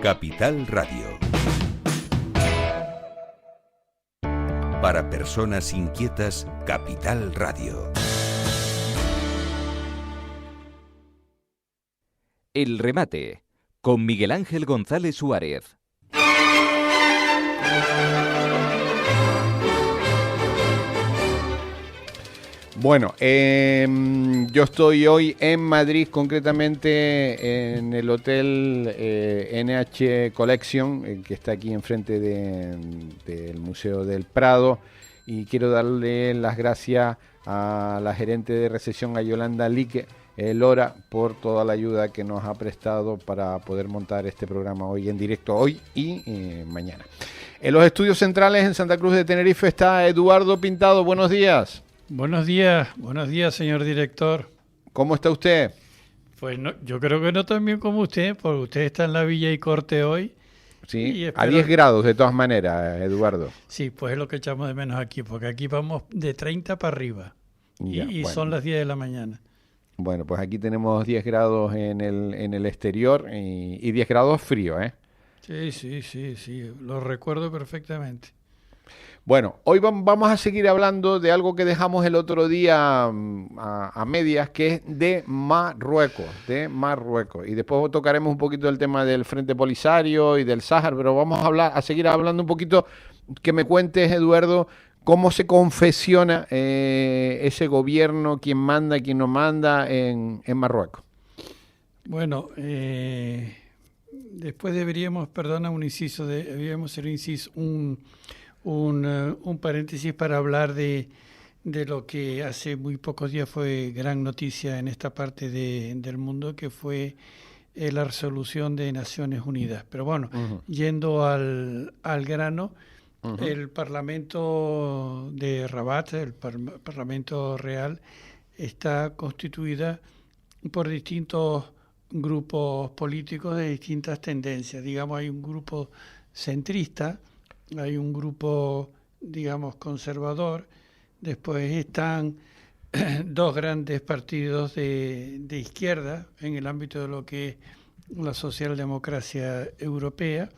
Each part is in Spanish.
Capital Radio. Para personas inquietas, Capital Radio. El remate, con Miguel Ángel González Suárez. Bueno, yo estoy hoy en Madrid, concretamente en el hotel NH Collection, que está aquí enfrente del Museo del Prado, y quiero darle las gracias a la gerente de recepción, a Yolanda Lique Lora, por toda la ayuda que nos ha prestado para poder montar este programa hoy en directo, hoy y mañana. En los estudios centrales en Santa Cruz de Tenerife está Eduardo Pintado. Buenos días. Buenos días, señor director. ¿Cómo está usted? Pues no, yo creo que no tan bien como usted, porque usted está en la Villa y Corte hoy. Sí, a 10 grados de todas maneras, Eduardo. Sí, pues es lo que echamos de menos aquí, porque aquí vamos de 30 para arriba y bueno. Son las 10 de la mañana. Bueno, pues aquí tenemos 10 grados en el exterior y 10 grados frío, ¿eh? Sí, lo recuerdo perfectamente. Bueno, hoy vamos a seguir hablando de algo que dejamos el otro día a medias, que es de Marruecos. Y después tocaremos un poquito el tema del Frente Polisario y del Sáhara, pero vamos a seguir hablando un poquito, que me cuentes, Eduardo, cómo se confecciona ese gobierno, quién manda, quién no manda en Marruecos. Bueno, después deberíamos hacer un paréntesis para hablar de lo que hace muy pocos días fue gran noticia en esta parte del mundo, que fue la resolución de Naciones Unidas. Pero bueno, yendo al grano, el Parlamento de Rabat, el Parlamento Real, está constituida por distintos grupos políticos de distintas tendencias. Digamos, hay un grupo centrista, hay un grupo, digamos, conservador, después están dos grandes partidos de izquierda en el ámbito de lo que es la socialdemocracia europea,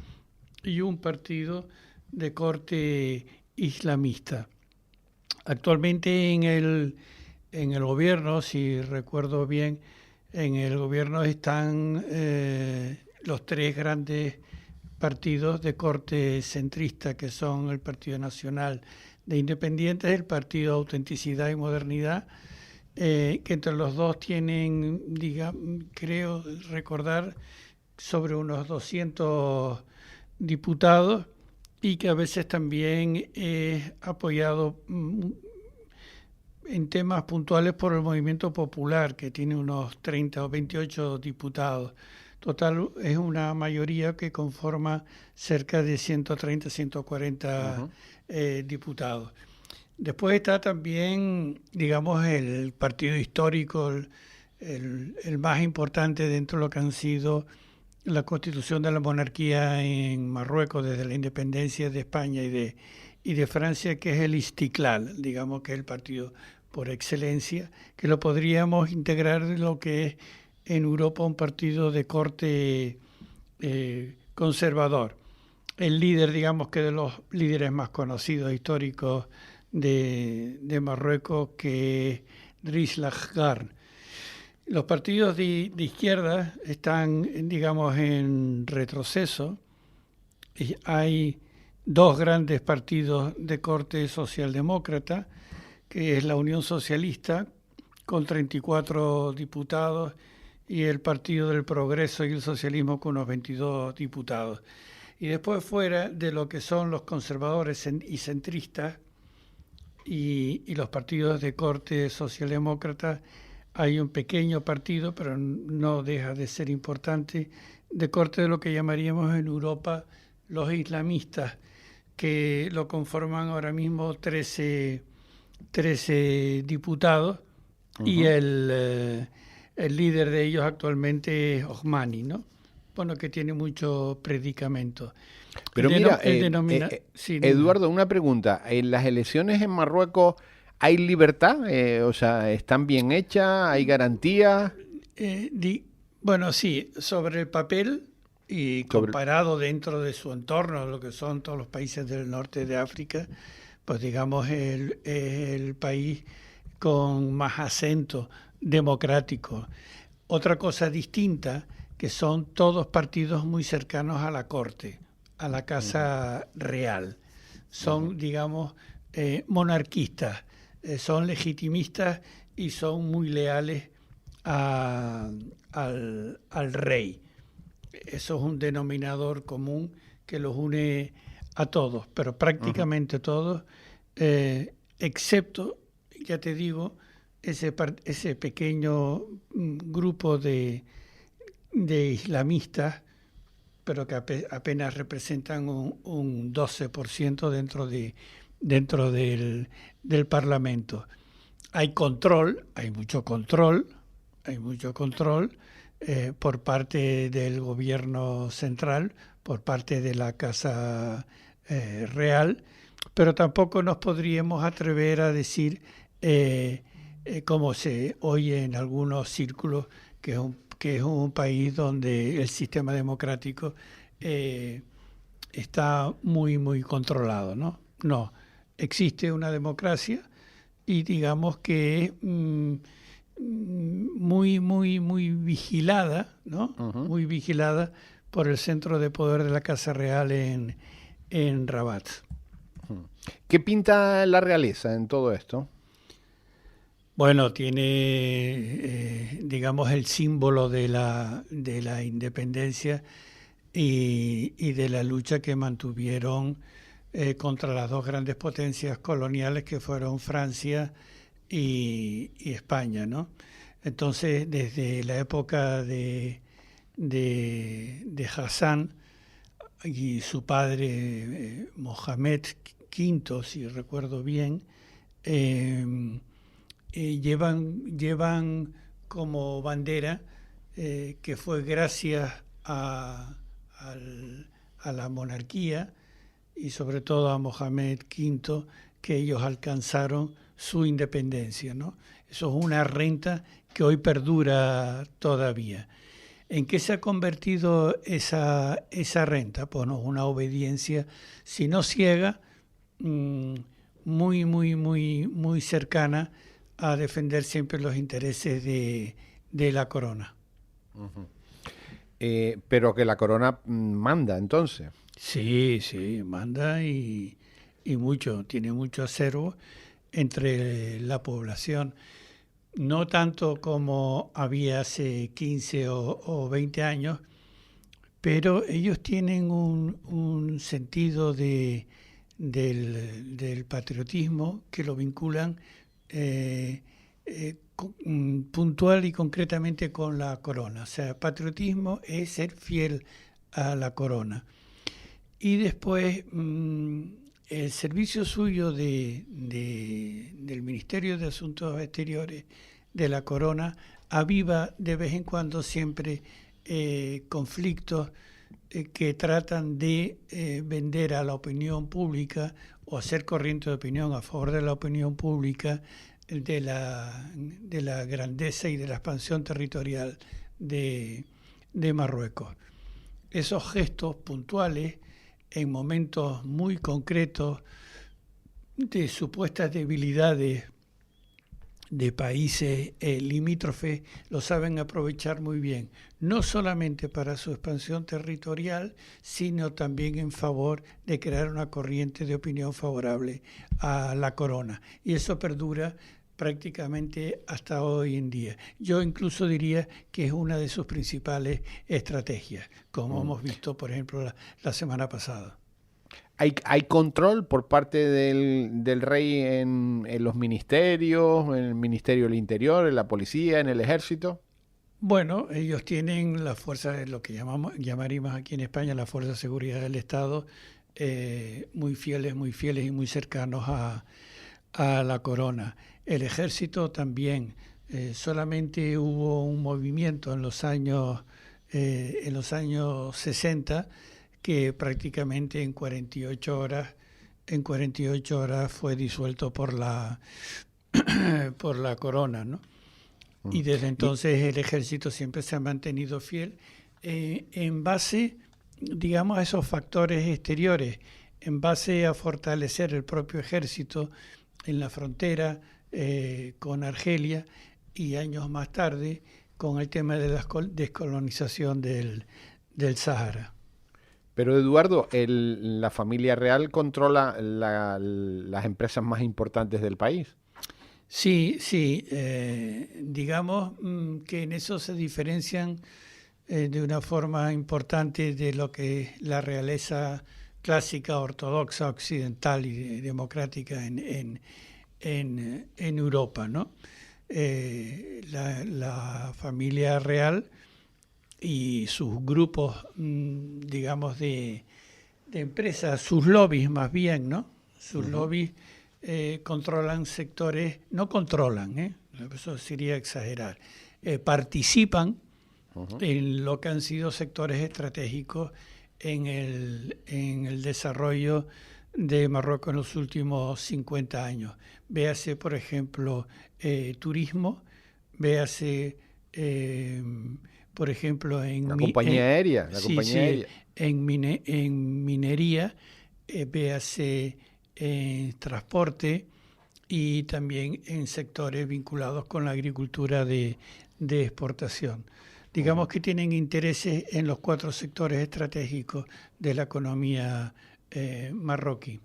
y un partido de corte islamista. Actualmente en el gobierno, si recuerdo bien, en el gobierno están los tres grandes partidos de corte centrista, que son el Partido Nacional de Independientes, el Partido Autenticidad y Modernidad, que entre los dos tienen, creo recordar, sobre unos 200 diputados, y que a veces también es apoyado en temas puntuales por el Movimiento Popular, que tiene unos 30 o 28 diputados. Total, es una mayoría que conforma cerca de 130, 140 diputados. Después está también, digamos, el partido histórico, el más importante dentro de lo que han sido la constitución de la monarquía en Marruecos desde la independencia de España y de Francia, que es el Istiklal, digamos que es el partido por excelencia, que lo podríamos integrar en lo que es en Europa un partido de corte conservador. El líder, digamos que de los líderes más conocidos históricos de Marruecos, que es Driss Lahgar. Los partidos de izquierda están, digamos, en retroceso. Hay dos grandes partidos de corte socialdemócrata, que es la Unión Socialista, con 34 diputados, y el Partido del Progreso y el Socialismo, con unos 22 diputados. Y después, fuera de lo que son los conservadores y centristas y los partidos de corte socialdemócrata, hay un pequeño partido, pero no deja de ser importante, de corte de lo que llamaríamos en Europa los islamistas, que lo conforman ahora mismo 13 diputados, y el líder de ellos actualmente es Ohmani, ¿no? Bueno, que tiene mucho predicamento. Pero Eduardo, una pregunta. ¿En las elecciones en Marruecos hay libertad? O sea, ¿están bien hechas? ¿Hay garantías? Bueno, sí, sobre el papel y comparado dentro de su entorno, lo que son todos los países del norte de África, pues digamos es el país con más acento democrático. Otra cosa distinta, que son todos partidos muy cercanos a la corte, a la casa real. Son, digamos, monarquistas, son legitimistas y son muy leales al rey. Eso es un denominador común que los une a todos, pero prácticamente todos, excepto, ya te digo, ese pequeño grupo de islamistas, pero que apenas representan un 12% dentro del Parlamento. Hay mucho control por parte del gobierno central, por parte de la Casa Real, pero tampoco nos podríamos atrever a decir, como se oye en algunos círculos, que es un país donde el sistema democrático está muy, muy controlado, ¿no? No, existe una democracia y digamos que es muy, muy, muy vigilada, ¿no? Muy vigilada por el centro de poder de la Casa Real en Rabat. ¿Qué pinta la realeza en todo esto? Bueno, tiene, digamos, el símbolo de la independencia y de la lucha que mantuvieron contra las dos grandes potencias coloniales que fueron Francia y España, ¿no? Entonces, desde la época de Hassan y su padre Mohamed V, si recuerdo bien, llevan como bandera que fue gracias a la monarquía y sobre todo a Mohamed V que ellos alcanzaron su independencia, ¿no? Eso es una renta que hoy perdura todavía. ¿En qué se ha convertido esa renta? Pues no, una obediencia, si no ciega, muy, muy, muy, muy cercana a defender siempre los intereses de la corona. Pero que la corona manda, entonces. Sí, manda y mucho, tiene mucho acervo entre la población. No tanto como había hace 15 o 20 años, pero ellos tienen un sentido del patriotismo que lo vinculan puntual y concretamente con la corona. O sea, patriotismo es ser fiel a la corona. Y después el servicio suyo del Ministerio de Asuntos Exteriores de la corona aviva de vez en cuando siempre conflictos que tratan de vender a la opinión pública o hacer corriente de opinión a favor de la opinión pública de la grandeza y de la expansión territorial de Marruecos. Esos gestos puntuales en momentos muy concretos de supuestas debilidades de países limítrofes lo saben aprovechar muy bien, no solamente para su expansión territorial, sino también en favor de crear una corriente de opinión favorable a la corona. Y eso perdura prácticamente hasta hoy en día. Yo incluso diría que es una de sus principales estrategias, como hemos visto, por ejemplo, la semana pasada. ¿Hay control por parte del rey en los ministerios, en el Ministerio del Interior, en la policía, en el ejército? Bueno, ellos tienen las fuerzas, lo que llamaríamos aquí en España la Fuerza de Seguridad del Estado, muy fieles y muy cercanos a la corona. El ejército también. Solamente hubo un movimiento en los años 60 que prácticamente en 48 horas fue disuelto por la corona, ¿no? Y desde entonces el ejército siempre se ha mantenido fiel en base digamos, a esos factores exteriores, en base a fortalecer el propio ejército en la frontera con Argelia y años más tarde con el tema de la descolonización del Sahara. Pero Eduardo, la familia real controla las empresas más importantes del país. Sí, sí, digamos que en eso se diferencian de una forma importante de lo que es la realeza clásica, ortodoxa, occidental y democrática en Europa, ¿no? La familia real y sus grupos, digamos, de empresas, sus lobbies más bien, ¿no? Sus lobbies controlan sectores, no controlan, eso sería exagerar, participan en lo que han sido sectores estratégicos en el desarrollo de Marruecos en los últimos 50 años. Véase, por ejemplo, turismo, véase, por ejemplo, en la compañía aérea, en minería, véase en transporte y también en sectores vinculados con la agricultura de exportación. Digamos que tienen intereses en los 4 sectores estratégicos de la economía marroquí.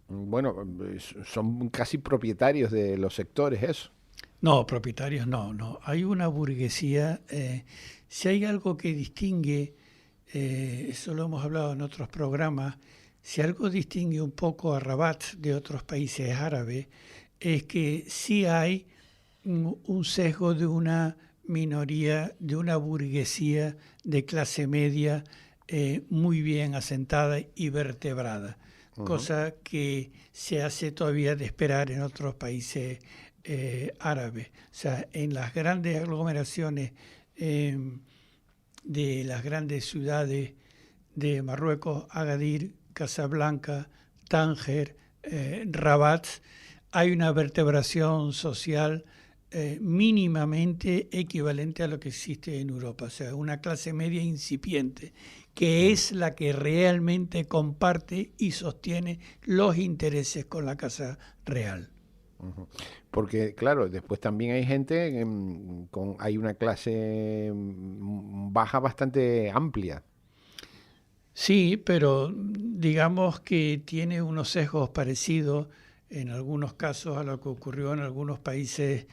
Bueno, son casi propietarios de los sectores, eso. No, propietarios no. Hay una burguesía. Si hay algo que distingue, eso lo hemos hablado en otros programas, si algo distingue un poco a Rabat de otros países árabes, es que sí hay un sesgo de una minoría, de una burguesía de clase media muy bien asentada y vertebrada, cosa que se hace todavía de esperar en otros países árabes. O sea, en las grandes aglomeraciones de las grandes ciudades de Marruecos, Agadir, Casablanca, Tánger, Rabat, hay una vertebración social mínimamente equivalente a lo que existe en Europa, o sea, una clase media incipiente, que es la que realmente comparte y sostiene los intereses con la Casa Real. Porque, claro, después también hay gente, hay una clase baja bastante amplia. Sí, pero digamos que tiene unos sesgos parecidos en algunos casos a lo que ocurrió en algunos países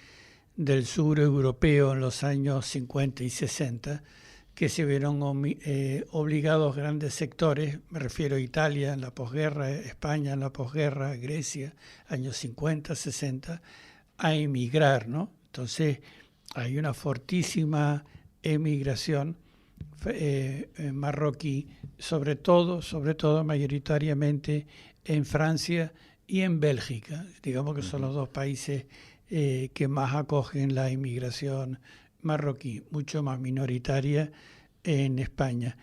del sur europeo en los años 50 y 60, que se vieron obligados grandes sectores, me refiero a Italia en la posguerra, España en la posguerra, Grecia, años 50, 60, a emigrar, ¿no? Entonces hay una fortísima emigración marroquí, sobre todo mayoritariamente en Francia y en Bélgica, digamos que son los 2 países que más acogen la inmigración marroquí, mucho más minoritaria en España.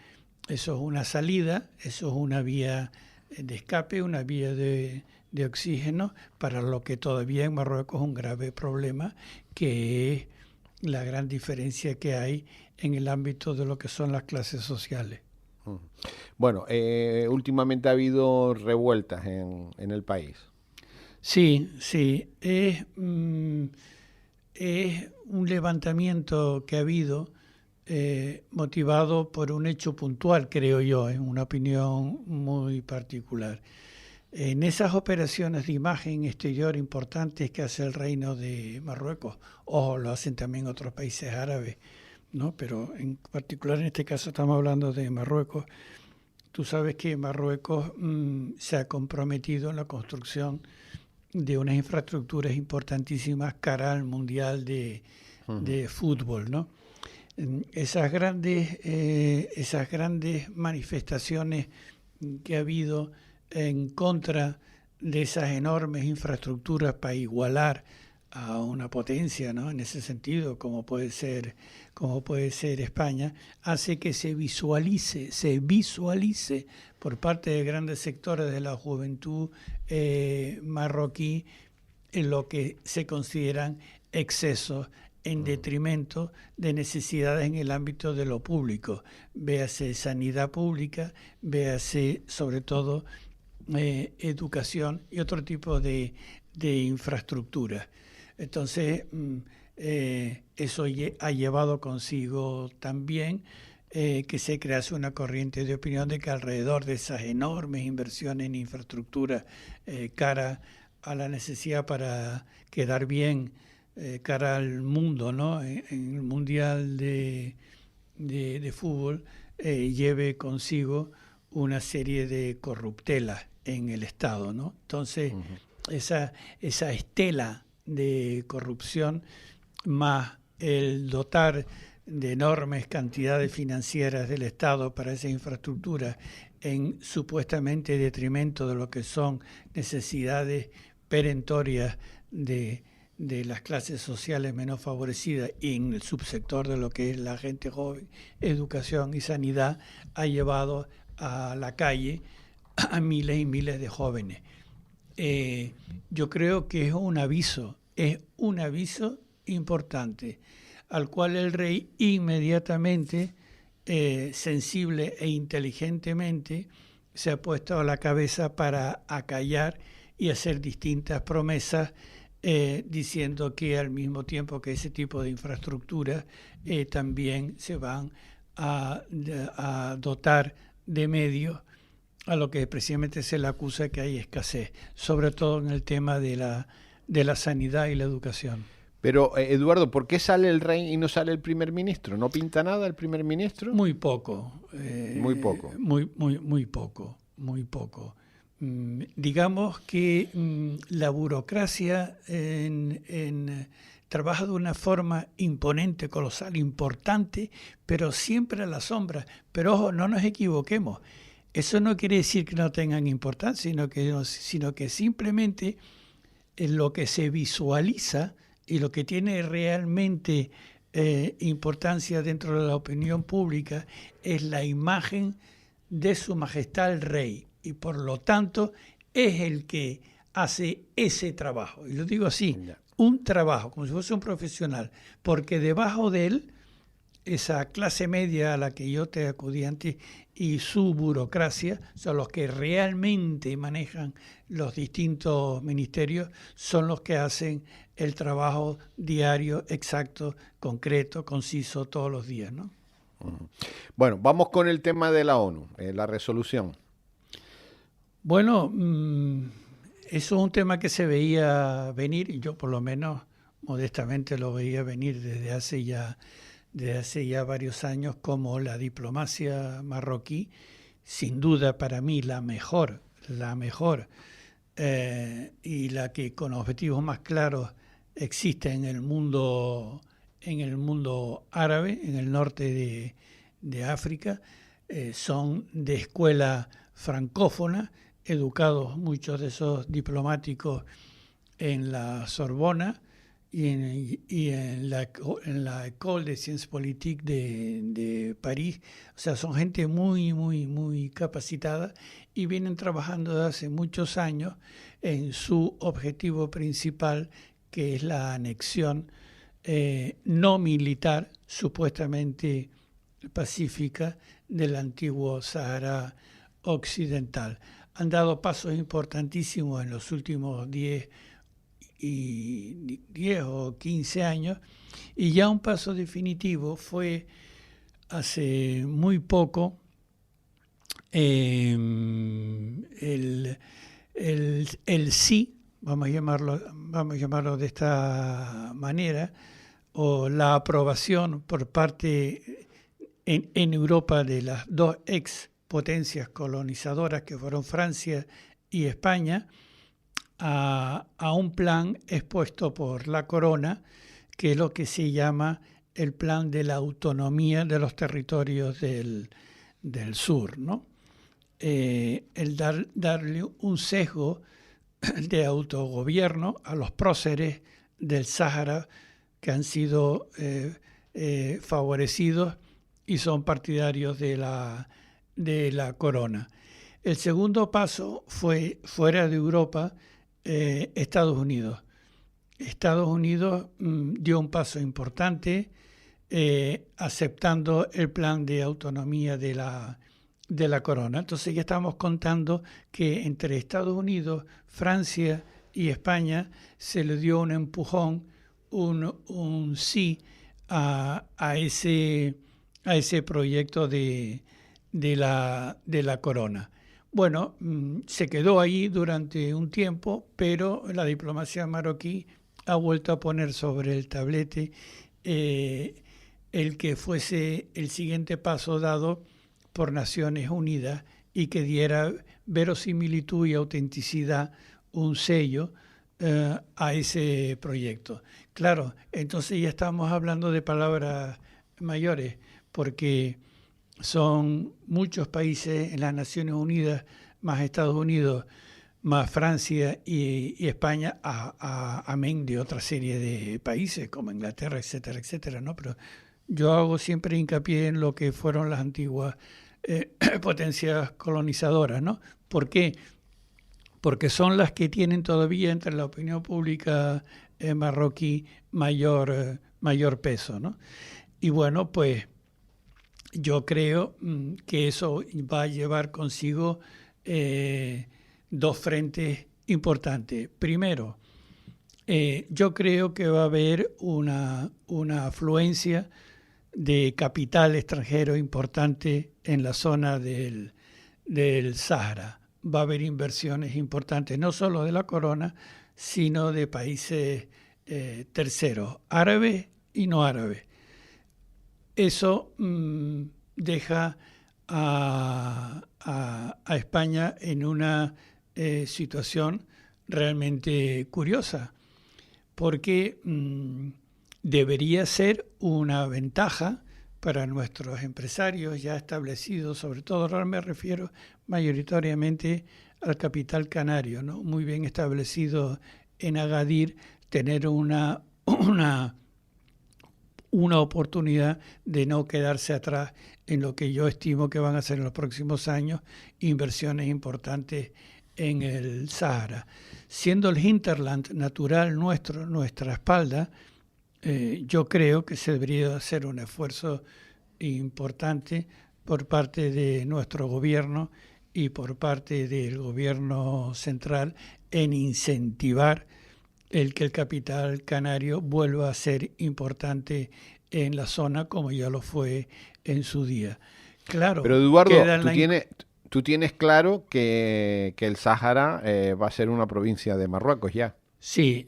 Eso es una salida, eso es una vía de escape, una vía de oxígeno para lo que todavía en Marruecos es un grave problema, que es la gran diferencia que hay en el ámbito de lo que son las clases sociales. Bueno, últimamente ha habido revueltas en el país. Sí. Es un levantamiento que ha habido motivado por un hecho puntual, creo yo, en una opinión muy particular. En esas operaciones de imagen exterior importantes que hace el Reino de Marruecos, o lo hacen también otros países árabes, ¿no? Pero en particular en este caso estamos hablando de Marruecos. Tú sabes que Marruecos se ha comprometido en la construcción de unas infraestructuras importantísimas cara al Mundial de fútbol, ¿no? Esas grandes manifestaciones que ha habido en contra de esas enormes infraestructuras para igualar a una potencia, ¿no? En ese sentido, como puede ser España, hace que se visualice por parte de grandes sectores de la juventud marroquí en lo que se consideran excesos en detrimento de necesidades en el ámbito de lo público. Véase sanidad pública, véase sobre todo educación y otro tipo de infraestructura. Entonces, eso ha llevado consigo también que se crease una corriente de opinión de que alrededor de esas enormes inversiones en infraestructura cara a la necesidad para quedar bien cara al mundo, ¿no? En el Mundial de Fútbol lleve consigo una serie de corruptelas en el Estado, ¿no? Entonces, esa estela de corrupción más el dotar de enormes cantidades financieras del Estado para esa infraestructura en supuestamente detrimento de lo que son necesidades perentorias de las clases sociales menos favorecidas y en el subsector de lo que es la gente joven, educación y sanidad, ha llevado a la calle a miles y miles de jóvenes. Yo creo que es un aviso importante al cual el rey inmediatamente, sensible e inteligentemente, se ha puesto a la cabeza para acallar y hacer distintas promesas, diciendo que al mismo tiempo que ese tipo de infraestructuras también se van a dotar de medios a lo que precisamente se le acusa que hay escasez, sobre todo en el tema de la sanidad y la educación. Pero, Eduardo, ¿por qué sale el rey y no sale el primer ministro? ¿No pinta nada el primer ministro? Muy poco. Muy poco. Muy poco. Digamos que la burocracia trabaja de una forma imponente, colosal, importante, pero siempre a la sombra. Pero ojo, no nos equivoquemos. Eso no quiere decir que no tengan importancia, sino que simplemente lo que se visualiza y lo que tiene realmente importancia dentro de la opinión pública es la imagen de Su Majestad el Rey, y por lo tanto es el que hace ese trabajo. Y lo digo así, un trabajo, como si fuese un profesional, porque debajo de él, esa clase media a la que yo te acudí antes y su burocracia son los que realmente manejan los distintos ministerios, son los que hacen el trabajo diario, exacto, concreto, conciso, todos los días, ¿no? Bueno, vamos con el tema de la ONU, la resolución. Bueno, eso es un tema que se veía venir, y yo por lo menos modestamente lo veía venir desde hace ya varios años, como la diplomacia marroquí, sin duda para mí la mejor y la que con objetivos más claros existe en el mundo árabe, en el norte de África, son de escuela francófona, educados muchos de esos diplomáticos en la Sorbona y en la École des Sciences Politiques de París. O sea, son gente muy capacitada y vienen trabajando desde hace muchos años en su objetivo principal, que es la anexión no militar, supuestamente pacífica, del antiguo Sahara Occidental. Han dado pasos importantísimos en los últimos 10 o 15 años, y ya un paso definitivo fue hace muy poco el sí, vamos a llamarlo de esta manera, o la aprobación por parte en Europa de las dos ex potencias colonizadoras que fueron Francia y España, a un plan expuesto por la Corona, que es lo que se llama el plan de la autonomía de los territorios del sur, ¿no? El darle un sesgo de autogobierno a los próceres del Sáhara, que han sido favorecidos y son partidarios de la Corona. El segundo paso fue, fuera de Europa, Estados Unidos. Estados Unidos dio un paso importante aceptando el plan de autonomía de la corona. Entonces ya estamos contando que entre Estados Unidos, Francia y España se le dio un empujón, un sí a ese proyecto de la corona. Bueno, se quedó ahí durante un tiempo, pero la diplomacia marroquí ha vuelto a poner sobre el tablete el que fuese el siguiente paso dado por Naciones Unidas y que diera verosimilitud y autenticidad, un sello a ese proyecto. Claro, entonces ya estamos hablando de palabras mayores, porque son muchos países en las Naciones Unidas, más Estados Unidos, más Francia y España, amén de otra serie de países como Inglaterra, etcétera, etcétera, ¿no? Pero yo hago siempre hincapié en lo que fueron las antiguas potencias colonizadoras, ¿no? ¿Por qué? Porque son las que tienen todavía entre la opinión pública marroquí mayor peso, ¿no? Y bueno, pues yo creo que eso va a llevar consigo dos frentes importantes. Primero, yo creo que va a haber una afluencia de capital extranjero importante en la zona del Sahara. Va a haber inversiones importantes, no solo de la corona, sino de países terceros, árabes y no árabes. Eso deja a España en una situación realmente curiosa, porque debería ser una ventaja para nuestros empresarios ya establecidos, sobre todo ahora me refiero mayoritariamente al capital canario, ¿no? Muy bien establecido en Agadir, tener una oportunidad de no quedarse atrás en lo que yo estimo que van a ser en los próximos años inversiones importantes en el Sahara. Siendo el hinterland natural nuestra espalda, yo creo que se debería hacer un esfuerzo importante por parte de nuestro gobierno y por parte del gobierno central en incentivar que el capital canario vuelva a ser importante en la zona como ya lo fue en su día. Claro. Pero Eduardo, tú tienes claro que el Sáhara va a ser una provincia de Marruecos ya. Sí,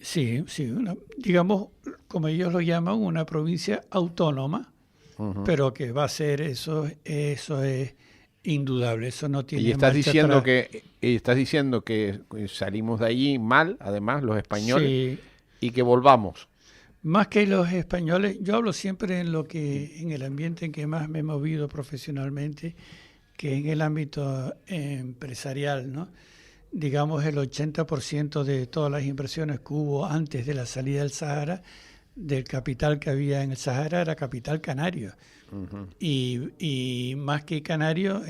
digamos, como ellos lo llaman, una provincia autónoma, pero que va a ser eso es indudable, eso no tiene marcha atrás. Estás diciendo que salimos de allí mal, además, los españoles, sí, y que volvamos. Más que los españoles, yo hablo siempre en el ambiente en que más me he movido profesionalmente, que es en el ámbito empresarial, ¿no? Digamos, el 80% de todas las inversiones que hubo antes de la salida del Sahara, del capital que había en el Sahara, era capital canario. Uh-huh. Y más que canario,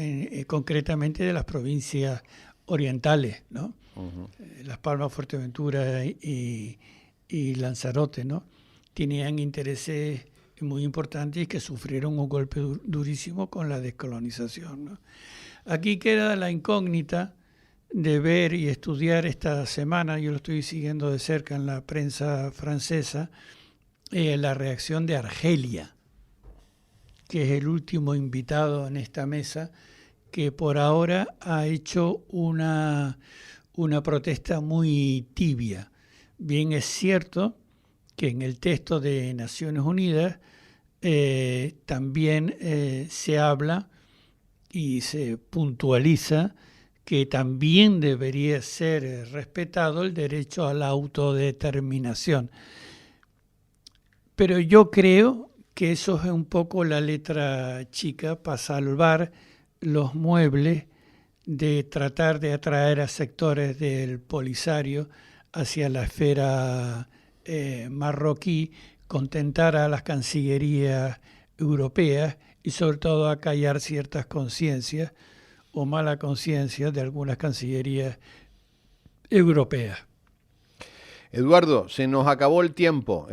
concretamente de las provincias orientales, ¿no? Uh-huh. Las Palmas, Fuerteventura y Lanzarote, ¿no? Tenían intereses muy importantes y que sufrieron un golpe durísimo con la descolonización, ¿no? Aquí queda la incógnita de ver y estudiar esta semana, yo lo estoy siguiendo de cerca en la prensa francesa, la reacción de Argelia, que es el último invitado en esta mesa, que por ahora ha hecho una protesta muy tibia. Bien es cierto que en el texto de Naciones Unidas también se habla y se puntualiza que también debería ser respetado el derecho a la autodeterminación. Pero yo creo que eso es un poco la letra chica para salvar los muebles de tratar de atraer a sectores del Polisario hacia la esfera marroquí, contentar a las cancillerías europeas y sobre todo acallar ciertas conciencias o mala conciencia de algunas cancillerías europeas. Eduardo, se nos acabó el tiempo.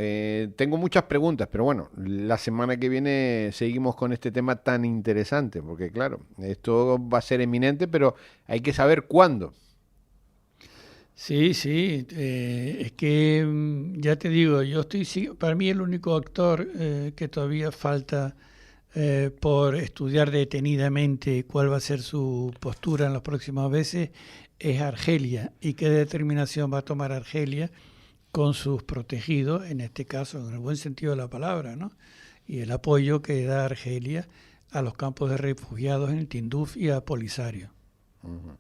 Tengo muchas preguntas, pero bueno, la semana que viene seguimos con este tema tan interesante, porque claro, esto va a ser eminente, pero hay que saber cuándo. Sí, es que ya te digo, para mí el único actor que todavía falta por estudiar detenidamente cuál va a ser su postura en las próximas veces es Argelia, y qué determinación va a tomar Argelia con sus protegidos, en este caso en el buen sentido de la palabra, ¿no? Y el apoyo que da Argelia a los campos de refugiados en el Tinduf y a Polisario. Uh-huh.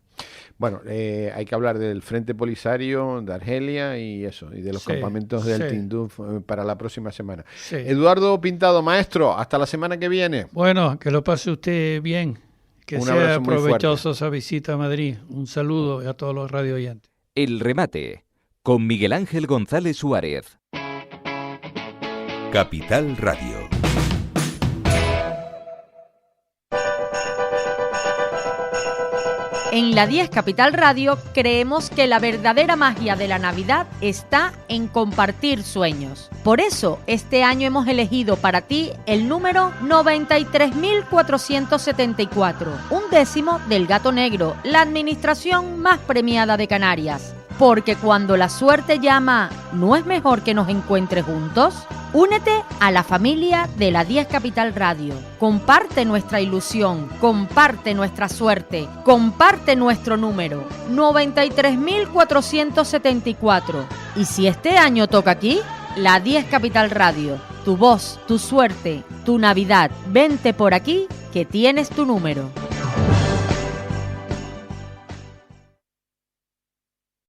Bueno, hay que hablar del Frente Polisario, de Argelia y eso, y de los campamentos del Tinduf para la próxima semana. Sí. Eduardo Pintado, maestro, hasta la semana que viene. Bueno, que lo pase usted bien, que sea provechoso esa visita a Madrid. Un saludo a todos los radio oyentes. El remate, con Miguel Ángel González Suárez. Capital Radio. En la 10 Capital Radio creemos que la verdadera magia de la Navidad está en compartir sueños. Por eso, este año hemos elegido para ti el número 93.474, un décimo del Gato Negro, la administración más premiada de Canarias. Porque cuando la suerte llama, ¿no es mejor que nos encuentre juntos? Únete a la familia de la 10 Capital Radio. Comparte nuestra ilusión, comparte nuestra suerte, comparte nuestro número, 93.474. Y si este año toca aquí, la 10 Capital Radio. Tu voz, tu suerte, tu Navidad. Vente por aquí, que tienes tu número.